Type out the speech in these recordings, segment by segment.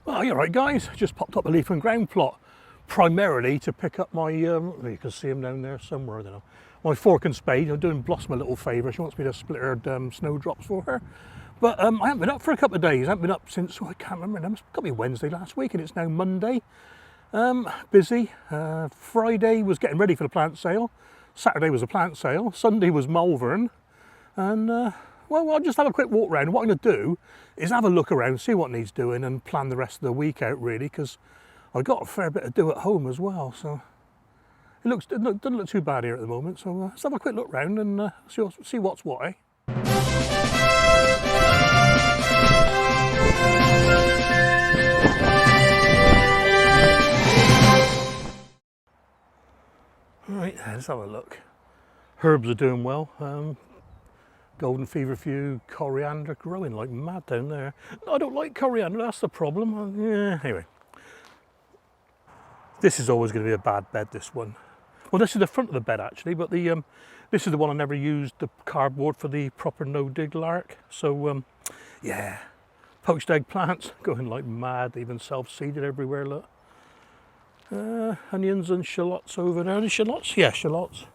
Well, you're right guys, just popped up a leaf and ground plot, primarily to pick up my, you can see them down there somewhere, I don't know, my fork and spade. I'm doing Blossom a little favour, she wants me to split her snowdrops for her. But I haven't been up for a couple of days, I haven't been up since, I can't remember, it's got to be Wednesday last week and it's now Monday. Busy. Friday was getting ready for the plant sale, Saturday was a plant sale, Sunday was Malvern, and well, I'll just have a quick walk around. What I'm going to do is have a look around, see what needs doing and plan the rest of the week out really, because I've got a fair bit to do at home as well. So it doesn't look too bad here at the moment. So let's have a quick look around and see what's what, eh? Right, let's have a look. Herbs are doing well. Golden feverfew, coriander growing like mad down there. I don't like coriander, that's the problem. Yeah, anyway. This is always going to be a bad bed, this one. Well, this is the front of the bed actually, but this is the one I never used the cardboard for the proper no-dig lark. So yeah, poached eggplants going like mad, even self-seeded everywhere, look. Onions and shallots over there. Are they shallots? Yeah, shallots.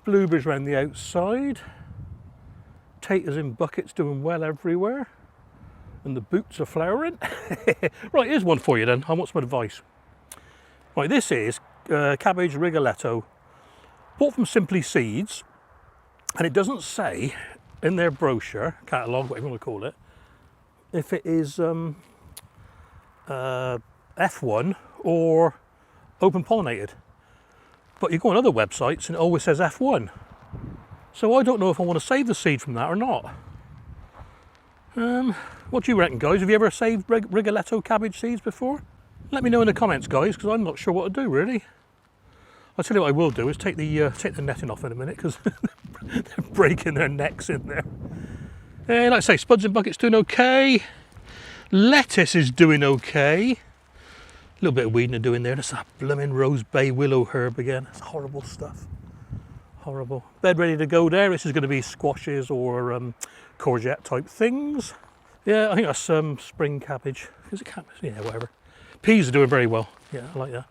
Blueberries around the outside. Taters in buckets doing well everywhere. And the boots are flowering. Right, here's one for you then. I want some advice. Right, this is cabbage rigoletto. Bought from Simply Seeds. And it doesn't say in their brochure, catalogue, whatever you want to call it, if it is F1 or open pollinated. But you go on other websites and it always says F1. So I don't know if I want to save the seed from that or not. What do you reckon, guys? Have you ever saved rigoletto cabbage seeds before? Let me know in the comments, guys, because I'm not sure what to do really. I'll tell you what I will do is take the netting off in a minute, because they're breaking their necks in there. Like I say, spuds and buckets doing okay. Lettuce is doing okay. A little bit of weeding to do in there. That's that blooming rose bay willow herb again. It's horrible stuff. Horrible. Bed ready to go there. This is going to be squashes or courgette type things. Yeah, I think that's spring cabbage. Is it cabbage? Yeah, whatever. Peas are doing very well. Yeah, I like that.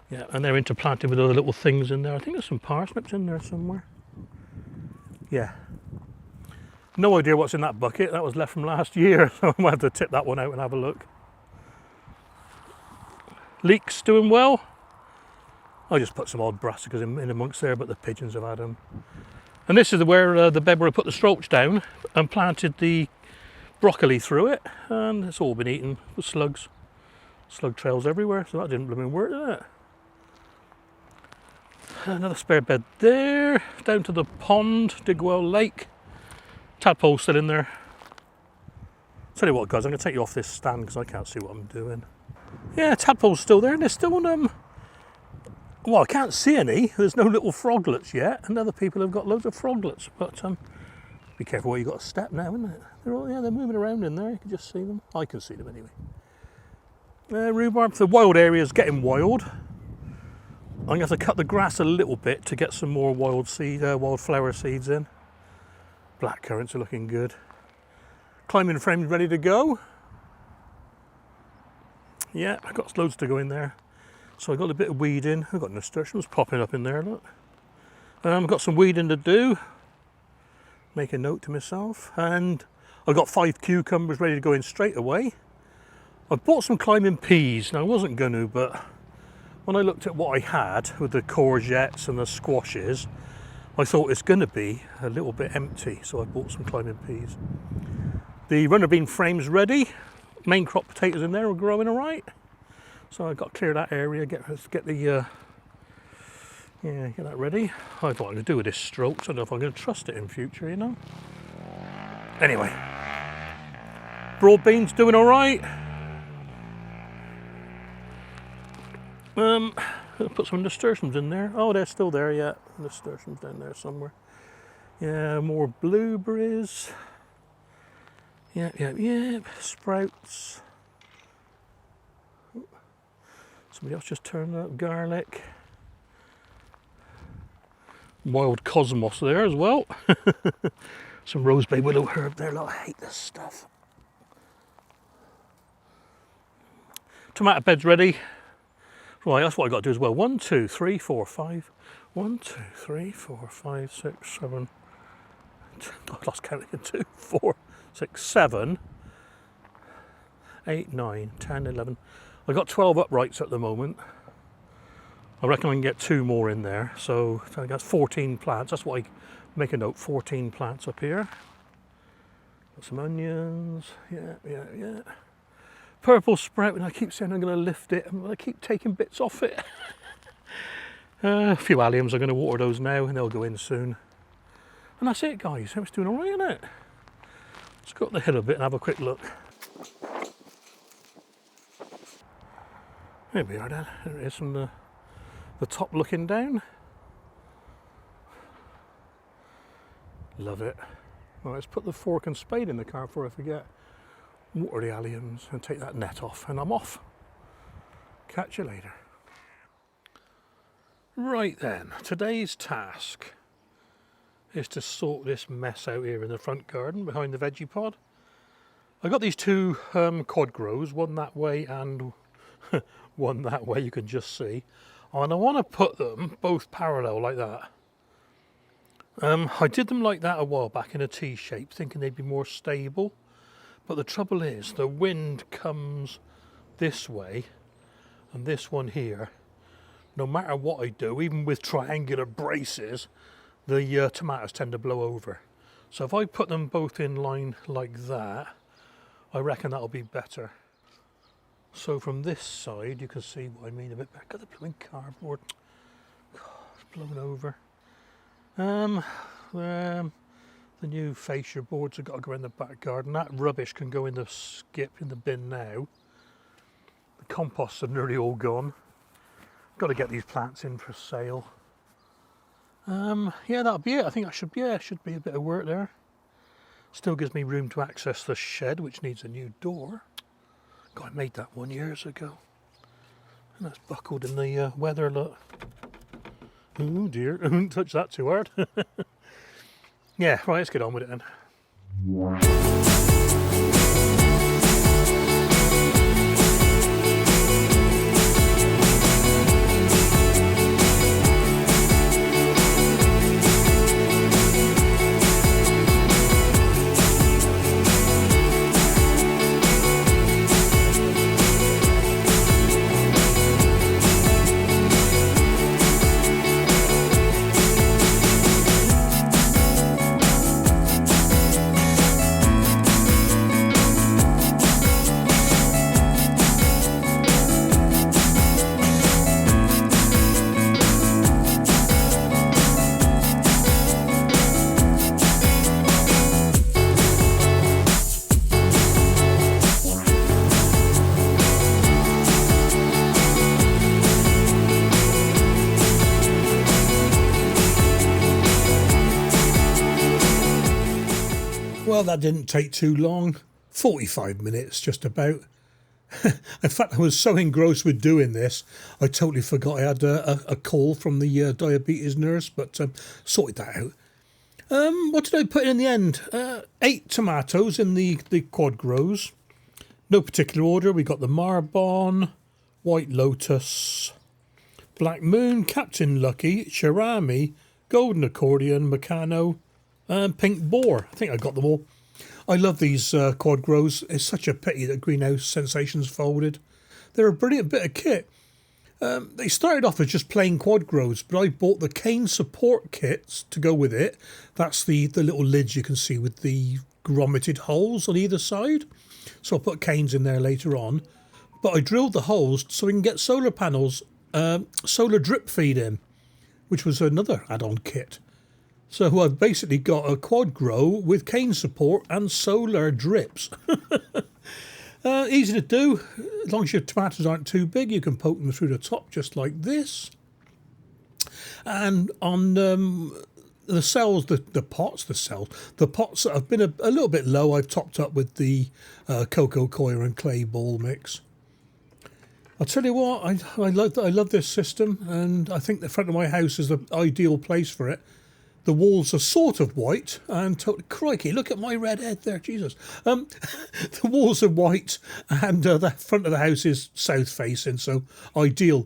Yeah, and they're interplanted with other little things in there. I think there's some parsnips in there somewhere. Yeah. No idea what's in that bucket. That was left from last year. So I might have to tip that one out and have a look. Leeks doing well. I just put some odd brassicas in amongst there, but the pigeons have had them. And this is where the bed where I put the strokes down and planted the broccoli through it, and it's all been eaten with slugs. Slug trails everywhere, so that didn't blooming work, did it? Another spare bed there. Down to the pond, Digwell Lake. Tadpole's still in there. Tell you what, guys, I'm going to take you off this stand because I can't see what I'm doing. Yeah, tadpole's still there, and they're still on well, I can't see any. There's no little froglets yet, and other people have got loads of froglets. But be careful where you got to step now, isn't it? They're moving around in there. You can just see them. I can see them anyway. Rhubarb. The wild area is getting wild. I'm going to have to cut the grass a little bit to get some more wildflower seeds in. Black currants are looking good. Climbing frames ready to go. Yeah, I've got loads to go in there. So I've got a bit of weeding. I've got nasturtiums popping up in there, look. I've got some weeding to do. Make a note to myself. And I've got 5 cucumbers ready to go in straight away. I've bought some climbing peas. Now I wasn't going to, but when I looked at what I had with the courgettes and the squashes, I thought it's going to be a little bit empty. So I bought some climbing peas. The runner bean frame's ready. Main crop potatoes in there are growing all right. So I've got to clear that area, get that ready. I don't know what I'm going to do with this stroke, so I don't know if I'm going to trust it in future, you know. Anyway, broad beans doing all right. Put some nasturtiums in there. Oh, they're still there, yeah. Nasturtiums down there somewhere. Yeah, more blueberries. Yeah. Sprouts. Somebody else just turned up. Garlic. Wild cosmos there as well. Some rose bay willow herb there. Look, I hate this stuff. Tomato bed's ready. Right, that's what I got to do as well. 1, 2, 3, 4, 5. 1, 2, 3, 4, 5, 6, 7. I lost count again. 2, 4, 6, 7, 8, 9, 10, 11. I've got 12 uprights at the moment. I reckon I can get 2 more in there. So I think that's 14 plants. That's what I make a note. 14 plants up here. Got some onions. Yeah. Purple sprout, and I keep saying I'm going to lift it, and I keep taking bits off it. A few alliums, I'm going to water those now, and they'll go in soon. And that's it, guys. It's doing all right, isn't it? Let's go up the hill a bit and have a quick look. There we are then. There it is from the top looking down. Love it. Right, let's put the fork and spade in the car before I forget. Water the alliums and take that net off, and I'm off. Catch you later. Right then, today's task is to sort this mess out here in the front garden behind the veggie pod. I got these 2 Quadgrows, one that way and one that way, you can just see, and I want to put them both parallel like that. I did them like that a while back in a T shape, thinking they'd be more stable. But the trouble is, the wind comes this way, and this one here, no matter what I do, even with triangular braces, the tomatoes tend to blow over. So if I put them both in line like that, I reckon that'll be better. So from this side, you can see what I mean a bit better. Got the blooming cardboard. God, it's blown over. The new fascia boards have got to go in the back garden. That rubbish can go in the skip in the bin now. The composts are nearly all gone. Got to get these plants in for sale. Yeah, that'll be it. I think should be a bit of work there. Still gives me room to access the shed, which needs a new door. God, I made that 1 years ago. And that's buckled in the weather, look. Oh dear, I wouldn't touch that too hard. Yeah, right, let's get on with it then. Well, that didn't take too long. 45 minutes, just about. In fact, I was so engrossed with doing this, I totally forgot I had a call from the diabetes nurse, but sorted that out. What did I put in the end? 8 tomatoes in the Quadgrows. No particular order. We got the Marbon, White Lotus, Black Moon, Captain Lucky, Sharami, Golden Accordion, Meccano, and Pink Boar. I think I got them all. I love these Quadgrows. It's such a pity that Greenhouse Sensations folded. They're a brilliant bit of kit. They started off as just plain Quadgrows, but I bought the cane support kits to go with it. That's the little lids you can see with the grommeted holes on either side. So I'll put canes in there later on. But I drilled the holes so we can get solar panels, solar drip feed in, which was another add-on kit. So I've basically got a Quadgrow with cane support and solar drips. Easy to do. As long as your tomatoes aren't too big, you can poke them through the top just like this. And on the cells, the pots that have been a little bit low, I've topped up with the cocoa coir and clay ball mix. I'll tell you what, I love this system, and I think the front of my house is the ideal place for it. The walls are sort of white, and crikey, look at my red head there, Jesus. The walls are white, and the front of the house is south facing, so ideal.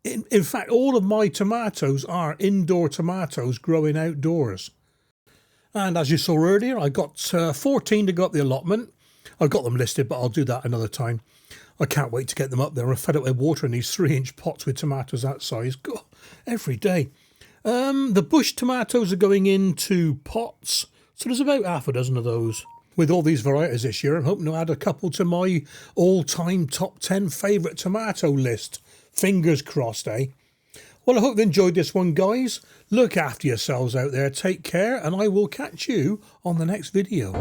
In fact, all of my tomatoes are indoor tomatoes growing outdoors. And as you saw earlier, I got 14 to go up the allotment. I've got them listed, but I'll do that another time. I can't wait to get them up there. I'm fed up with watering these 3-inch pots with tomatoes that size. God, every day. The bush tomatoes are going into pots, so there's about half a dozen of those. With all these varieties this year, I'm hoping to add a couple to my all-time top 10 favourite tomato list. Fingers crossed, eh? Well, I hope you enjoyed this one, guys. Look after yourselves out there, take care, and I will catch you on the next video.